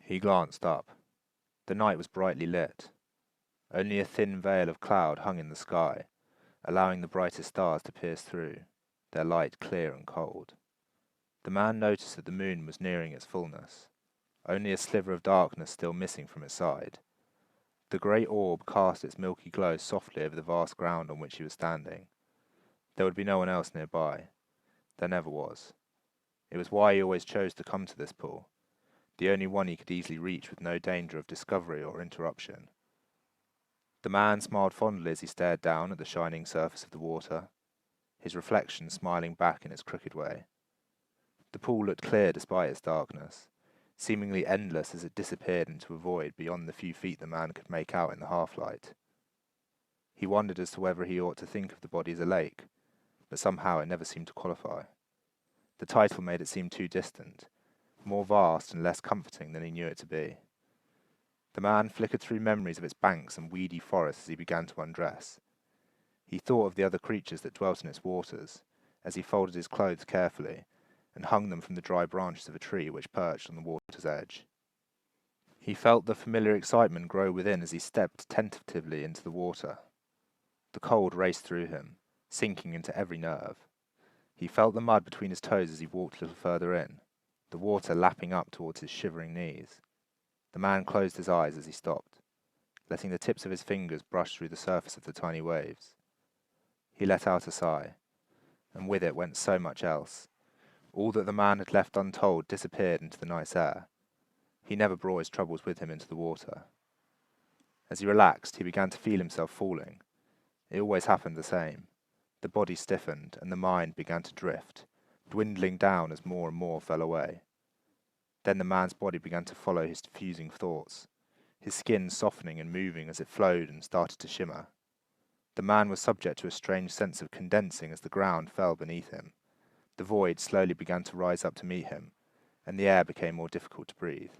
He glanced up. The night was brightly lit. Only a thin veil of cloud hung in the sky, allowing the brightest stars to pierce through, their light clear and cold. The man noticed that the moon was nearing its fullness, only a sliver of darkness still missing from its side. The great orb cast its milky glow softly over the vast ground on which he was standing. There would be no one else nearby. There never was. It was why he always chose to come to this pool, the only one he could easily reach with no danger of discovery or interruption. The man smiled fondly as he stared down at the shining surface of the water, his reflection smiling back in its crooked way. The pool looked clear despite its darkness, seemingly endless as it disappeared into a void beyond the few feet the man could make out in the half-light. He wondered as to whether he ought to think of the body as a lake, but somehow it never seemed to qualify. The title made it seem too distant, more vast and less comforting than he knew it to be. The man flickered through memories of its banks and weedy forests as he began to undress. He thought of the other creatures that dwelt in its waters, as he folded his clothes carefully, and hung them from the dry branches of a tree which perched on the water's edge. He felt the familiar excitement grow within as he stepped tentatively into the water. The cold raced through him, sinking into every nerve. He felt the mud between his toes as he walked a little further in, the water lapping up towards his shivering knees. The man closed his eyes as he stopped, letting the tips of his fingers brush through the surface of the tiny waves. He let out a sigh, and with it went so much else. All that the man had left untold disappeared into the nice air. He never brought his troubles with him into the water. As he relaxed, he began to feel himself falling. It always happened the same. The body stiffened, and the mind began to drift, dwindling down as more and more fell away. Then the man's body began to follow his diffusing thoughts, his skin softening and moving as it flowed and started to shimmer. The man was subject to a strange sense of condensing as the ground fell beneath him. The void slowly began to rise up to meet him, and the air became more difficult to breathe.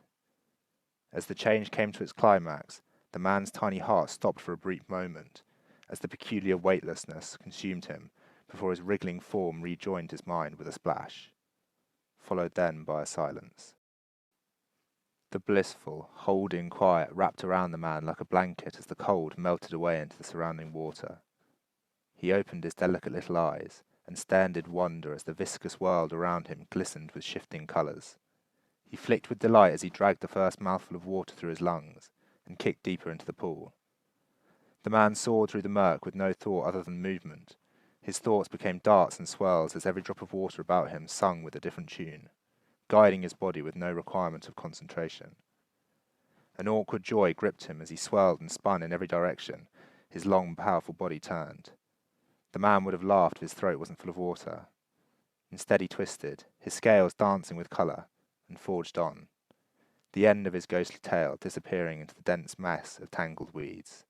As the change came to its climax, the man's tiny heart stopped for a brief moment, as the peculiar weightlessness consumed him, before his wriggling form rejoined his mind with a splash, followed then by a silence. The blissful, holding quiet wrapped around the man like a blanket as the cold melted away into the surrounding water. He opened his delicate little eyes and stared in wonder as the viscous world around him glistened with shifting colours. He flicked with delight as he dragged the first mouthful of water through his lungs and kicked deeper into the pool. The man soared through the murk with no thought other than movement. His thoughts became darts and swirls as every drop of water about him sung with a different tune, guiding his body with no requirement of concentration. An awkward joy gripped him as he swirled and spun in every direction, his long, powerful body turned. The man would have laughed if his throat wasn't full of water. Instead he twisted, his scales dancing with colour, and forged on, the end of his ghostly tail disappearing into the dense mass of tangled weeds.